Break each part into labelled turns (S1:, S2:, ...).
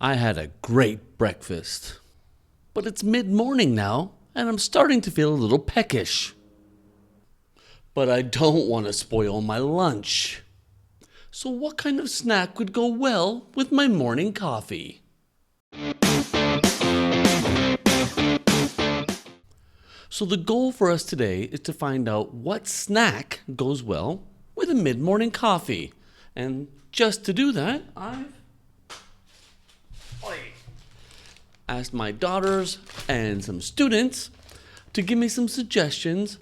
S1: I had a great breakfast. But it's mid-morning now, and I'm starting to feel a little peckish. But I don't want to spoil my lunch. So what kind of snack would go well with my morning coffee? So the goal for us today is to find out what snack goes well with a mid-morning coffee. And just to do that, I've asked my daughters and some students to give me some suggestions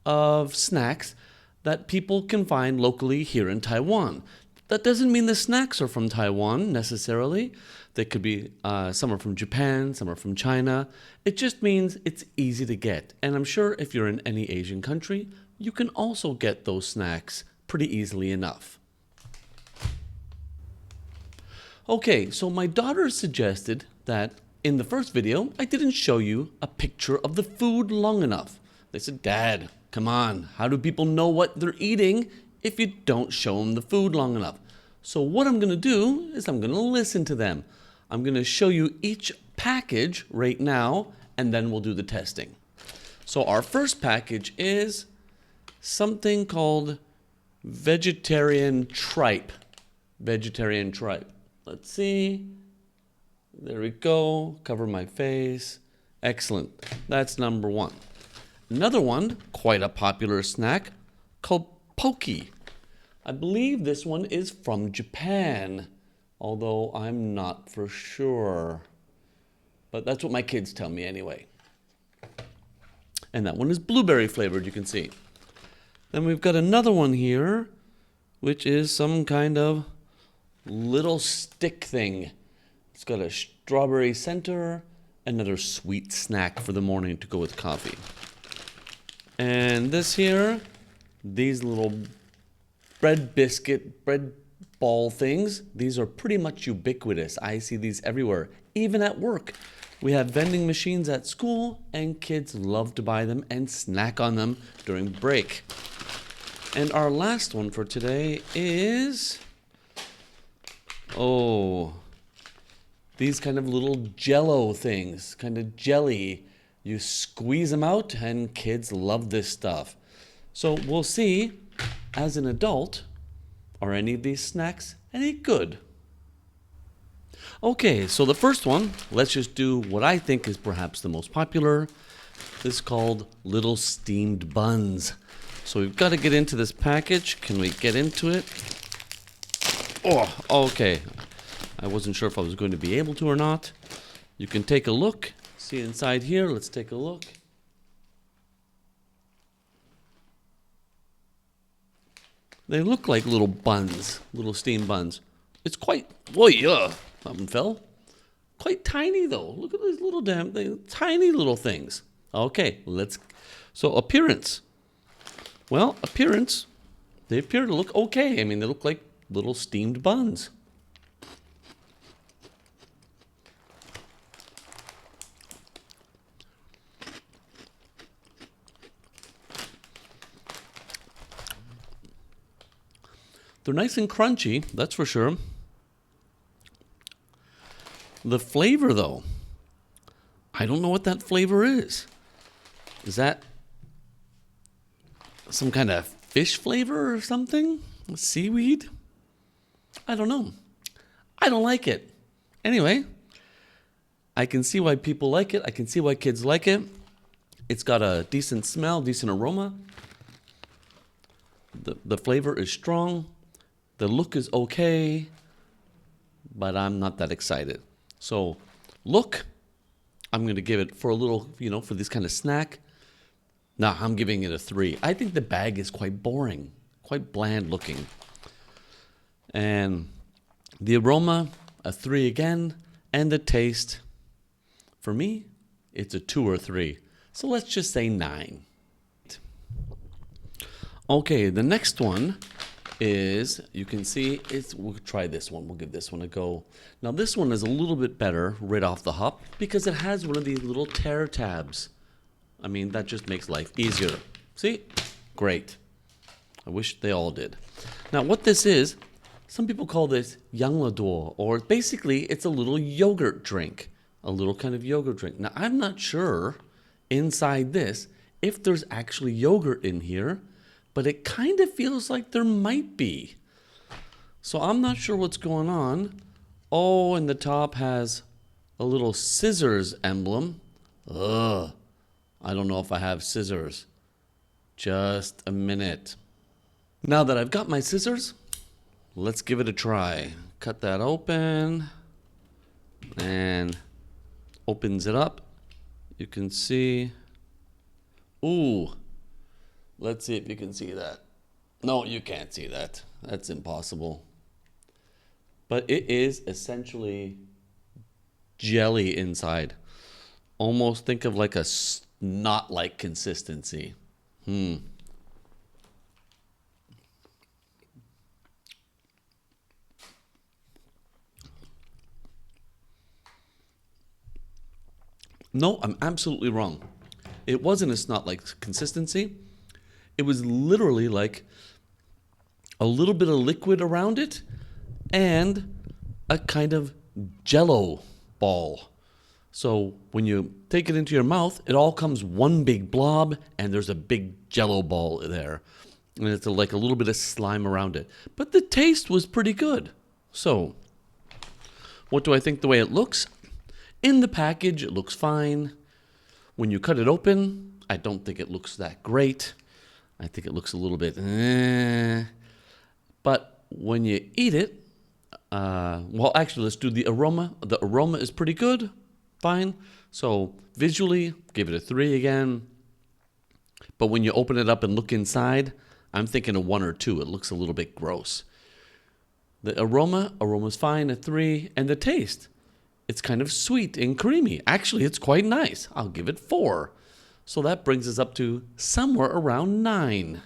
S1: of snacks that people can find locally here in Taiwan. That doesn't mean the snacks are from Taiwan necessarily. They could be some are from Japan, some are from China. It just means it's easy to get. And I'm sure if you're in any Asian country, you can also get those snacks pretty easily enough. Okay, so my daughter suggested that in the first video, I didn't show you a picture of the food long enough. They said, Dad, come on, how do people know what they're eating if you don't show them the food long enough? So what I'm going to do is I'm going to listen to them. I'm going to show you each package right now, and then we'll do the testing. So our first package is something called vegetarian tripe. Vegetarian tripe. Let's see. There we go. Cover my face. Excellent. That's number one. Another one, quite a popular snack, called Poke. I believe this one is from Japan, although I'm not for sure. But that's what my kids tell me anyway. And that one is blueberry flavored, you can see. Then we've got another one here, which is some kind of little stick thing. It's got a strawberry center, another sweet snack for the morning to go with coffee. And this here, these little bread ball things, these are pretty much ubiquitous. I see these everywhere, even at work. We have vending machines at school, and kids love to buy them and snack on them during break. And our last one for today is, these kind of little jello things, kind of jelly. You squeeze them out, and kids love this stuff. So we'll see, as an adult, are any of these snacks any good? Okay, so the first one, let's just do what I think is perhaps the most popular. This is called little steamed buns. So we've got to get into this package. Can we get into it? Oh, okay. I wasn't sure if I was going to be able to or not. You can take a look. See inside here. Let's take a look. They look like little buns, little steamed buns. It's quite, something fell. Quite tiny though. Look at these little tiny little things. Okay, so appearance. Well, appearance, they appear to look okay. I mean, they look like little steamed buns. They're nice and crunchy, that's for sure. The flavor, though, I don't know what that flavor is. Is that some kind of fish flavor or something? Seaweed? I don't know. I don't like it. Anyway, I can see why people like it. I can see why kids like it. It's got a decent smell, decent aroma. The flavor is strong. The look is okay, but I'm not that excited. So, look, I'm going to give it for a little, for this kind of snack. Nah, I'm giving it a 3. I think the bag is quite boring, quite bland looking. And the aroma, a 3 again. And the taste, for me, it's a 2 or 3. So let's just say 9. Okay, the next one is, you can see, we'll try this one. We'll give this one a go. Now this one is a little bit better right off the hop because it has one of these little tear tabs. I mean, that just makes life easier. See? Great. I wish they all did. Now what this is, Some people call this yangladuo, or basically it's a little yogurt drink, a little kind of yogurt drink. Now, I'm not sure inside this if there's actually yogurt in here, but it kind of feels like there might be. So I'm not sure what's going on. Oh, and the top has a little scissors emblem. Ugh, I don't know if I have scissors. Just a minute. Now that I've got my scissors, let's give it a try. Cut that open and opens it up. You can see. Ooh, let's see if you can see that. No, you can't see that. That's impossible. But it is essentially jelly inside. Almost think of like a snot-like consistency. No, I'm absolutely wrong. It wasn't a snot-like consistency. It was literally like a little bit of liquid around it and a kind of jello ball. So when you take it into your mouth, it all comes one big blob and there's a big jello ball there. And it's like a little bit of slime around it. But the taste was pretty good. So what do I think the way it looks? In the package, it looks fine. When you cut it open, I don't think it looks that great. I think it looks a little bit But when you eat it, well, actually, let's do the aroma. The aroma is pretty good. Fine. So visually, give it a 3 again. But when you open it up and look inside, I'm thinking a 1 or 2. It looks a little bit gross. The aroma's fine, a 3. And the taste, it's kind of sweet and creamy. Actually, it's quite nice. I'll give it 4. So that brings us up to somewhere around 9.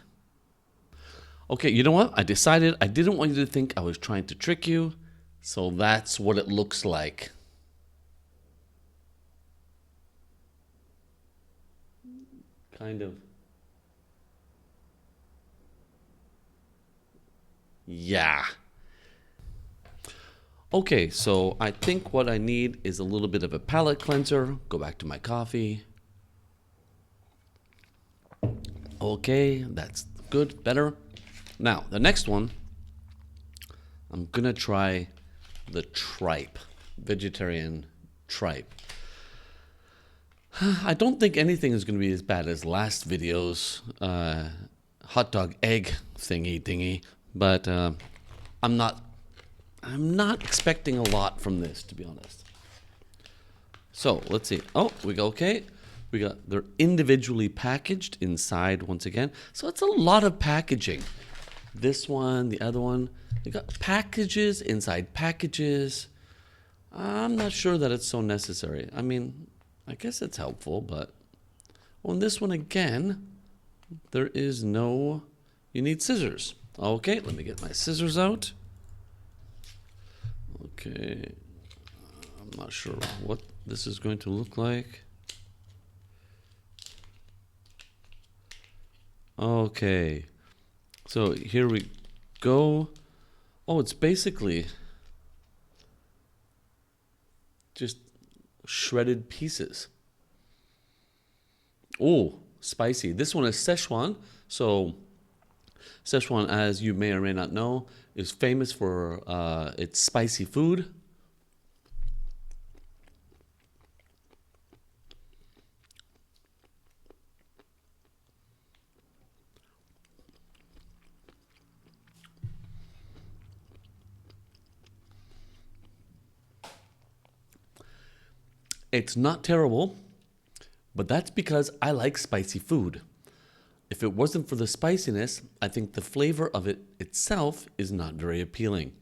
S1: Okay, you know what? I decided I didn't want you to think I was trying to trick you. So that's what it looks like. Kind of. Yeah. Okay, so I think what I need is a little bit of a palate cleanser. Go back to my coffee. Okay, that's good, better. Now, the next one, I'm gonna try the tripe, vegetarian tripe. I don't think anything is gonna be as bad as last video's hot dog egg thingy, but I'm not expecting a lot from this, to be honest. So let's see. Oh, we go okay. They're individually packaged inside once again. So it's a lot of packaging. This one, the other one, they got packages inside packages. I'm not sure that it's so necessary. I mean, I guess it's helpful, but on this one again, there is no, you need scissors. Okay, let me get my scissors out. Okay, I'm not sure what this is going to look like. Okay, so here we go. Oh, it's basically just shredded pieces. Oh, spicy. This one is Szechuan. So Szechuan, as you may or may not know, is famous for its spicy food. It's not terrible, but that's because I like spicy food. If it wasn't for the spiciness, I think the flavor of it itself is not very appealing.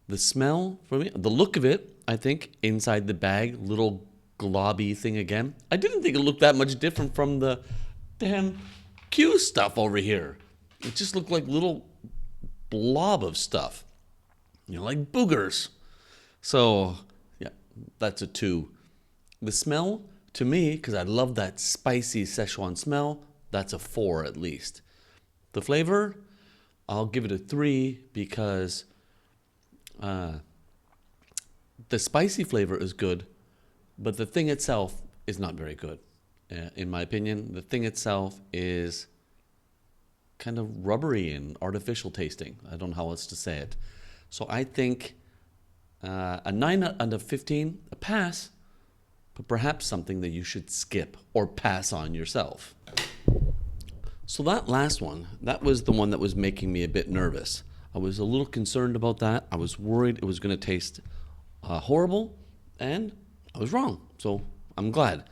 S1: The smell, for me, the look of it, I think, inside the bag, little globby thing again. I didn't think it looked that much different from the damn Q stuff over here. It just looked like little blob of stuff, like boogers. So, yeah, that's a 2. The smell, to me, because I love that spicy Szechuan smell, that's a 4 at least. The flavor, I'll give it a 3 because The spicy flavor is good, but the thing itself is not very good. In my opinion, the thing itself is kind of rubbery and artificial tasting. I don't know how else to say it. So I think a 9 out of 15, a pass, but perhaps something that you should skip or pass on yourself. So that last one, that was the one that was making me a bit nervous. I was a little concerned about that. I was worried it was going to taste horrible, and I was wrong. So I'm glad.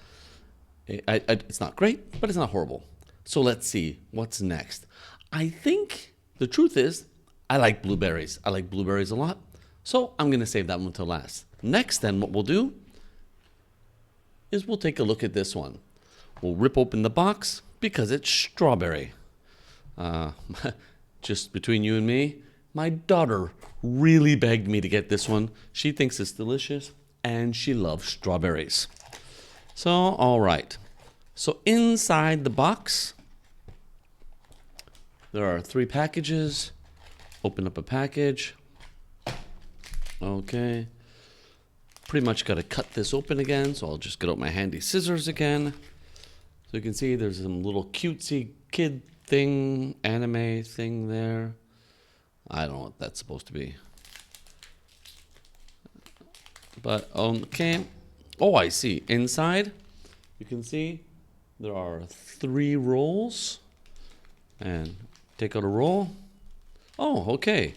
S1: It's not great, but it's not horrible. So let's see what's next. I think the truth is I like blueberries. I like blueberries a lot. So I'm going to save that one till last. Next, then, what we'll do is we'll take a look at this one. We'll rip open the box because it's strawberry. Just between you and me, my daughter really begged me to get this one. She thinks it's delicious and she loves strawberries. So, all right. So inside the box, there are 3 packages. Open up a package. Okay. Pretty much got to cut this open again, so I'll just get out my handy scissors again. So you can see there's some little cutesy kid thing, anime thing there. I don't know what that's supposed to be. But, okay. Oh, I see. Inside, you can see there are 3 rolls. And take out a roll. Oh, okay.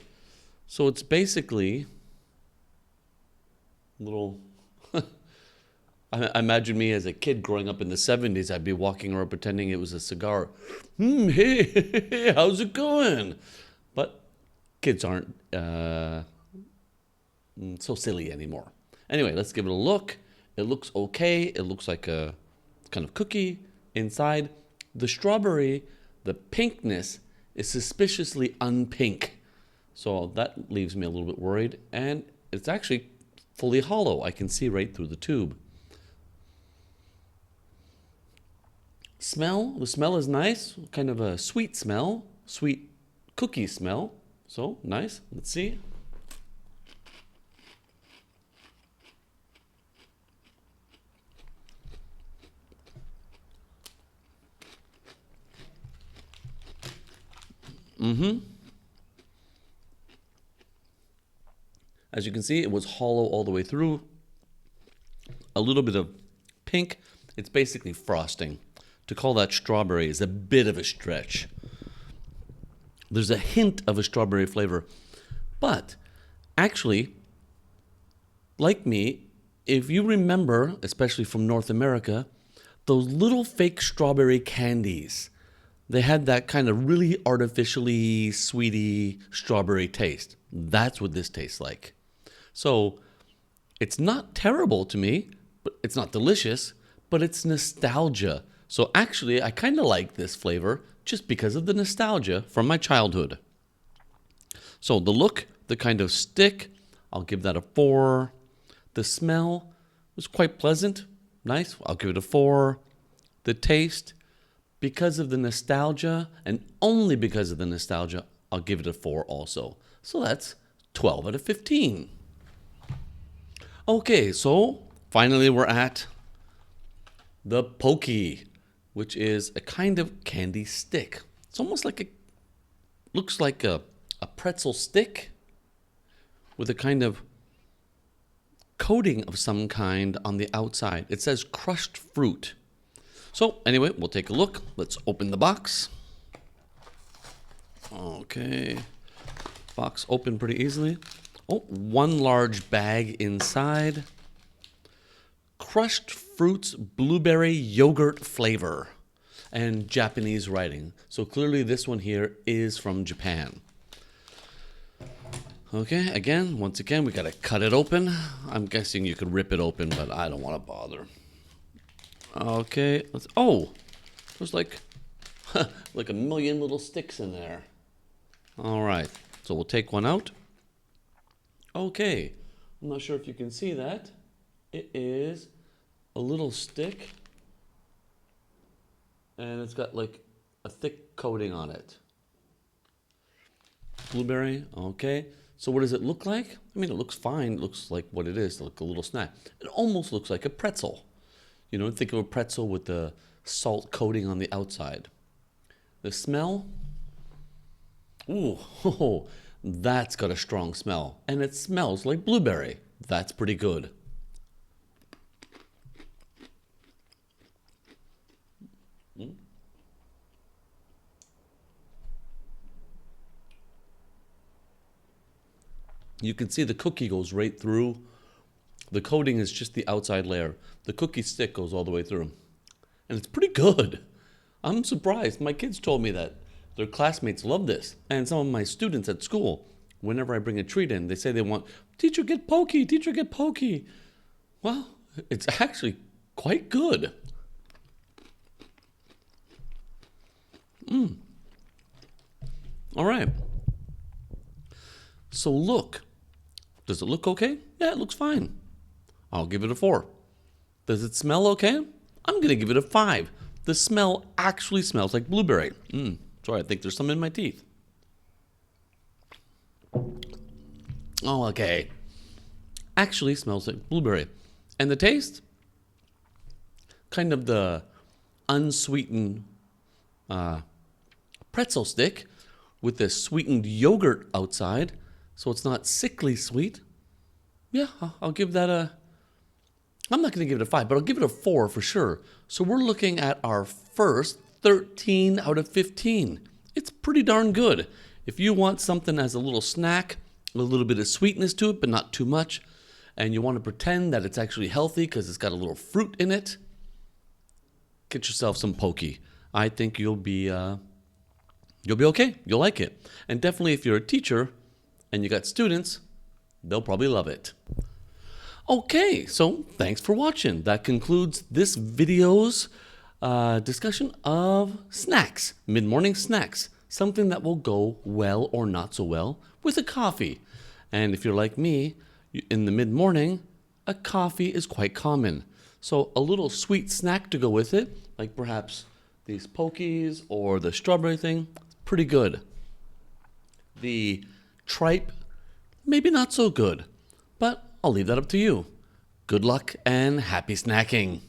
S1: So it's basically little... I imagine me as a kid growing up in the 70s, I'd be walking around pretending it was a cigar. Hey, how's it going? But kids aren't so silly anymore. Anyway, let's give it a look. It looks okay. It looks like a kind of cookie inside. The strawberry, the pinkness is suspiciously unpink. So that leaves me a little bit worried. And it's actually fully hollow. I can see right through the tube. Smell, the smell is nice. Kind of a sweet smell. Sweet cookie smell. So, nice. Let's see. As you can see, it was hollow all the way through. A little bit of pink. It's basically frosting. To call that strawberry is a bit of a stretch. There's a hint of a strawberry flavor. But actually, like me, if you remember, especially from North America, those little fake strawberry candies, they had that kind of really artificially sweety strawberry taste. That's what this tastes like. So it's not terrible to me, but it's not delicious, but it's nostalgia. So actually, I kind of like this flavor just because of the nostalgia from my childhood. So the look, the kind of stick, I'll give that a 4. The smell was quite pleasant, nice, I'll give it a 4. The taste, because of the nostalgia, and only because of the nostalgia, I'll give it a 4 also. So that's 12 out of 15. Okay, so finally we're at the Pokey, which is a kind of candy stick. It's almost like looks like a pretzel stick with a kind of coating of some kind on the outside. It says crushed fruit. So anyway, we'll take a look. Let's open the box. Okay. Box open pretty easily. Oh, 1 large bag inside. Crushed fruits blueberry yogurt flavor and Japanese writing. So clearly this one here is from Japan. Okay, once again, we gotta cut it open. I'm guessing you could rip it open, but I don't want to bother. Okay, there's like a million little sticks in there. All right, so we'll take one out. Okay, I'm not sure if you can see that. It is a little stick, and it's got like a thick coating on it. Blueberry, okay. So what does it look like? I mean, it looks fine. It looks like what it is, like a little snack. It almost looks like a pretzel. You know, think of a pretzel with the salt coating on the outside. The smell, ooh, that's got a strong smell. And it smells like blueberry. That's pretty good. You can see the cookie goes right through. The coating is just the outside layer. The cookie stick goes all the way through. And it's pretty good. I'm surprised. My kids told me that their classmates love this. And some of my students at school, whenever I bring a treat in, they say they want, teacher, get pokey, teacher, get pokey. Well, it's actually quite good. All right. So look. Does it look okay? Yeah, it looks fine. I'll give it a 4. Does it smell okay? I'm going to give it a 5. The smell actually smells like blueberry. Sorry, I think there's some in my teeth. Oh, okay. Actually smells like blueberry. And the taste? Kind of the unsweetened pretzel stick with the sweetened yogurt outside. So it's not sickly sweet. Yeah, I'll give that I'm not going to give it a 5, but I'll give it a 4 for sure. So we're looking at our first 13 out of 15. It's pretty darn good. If you want something as a little snack, a little bit of sweetness to it, but not too much, and you want to pretend that it's actually healthy because it's got a little fruit in it, get yourself some pokey. I think you'll be okay. You'll like it. And definitely if you're a teacher and you got students, they'll probably love it. Okay, so thanks for watching. That concludes this video's discussion of snacks, mid-morning snacks, something that will go well or not so well with a coffee. And if you're like me, in the mid-morning, a coffee is quite common. So a little sweet snack to go with it, like perhaps these pokies or the strawberry thing, pretty good. The tripe, maybe not so good, but I'll leave that up to you. Good luck and happy snacking.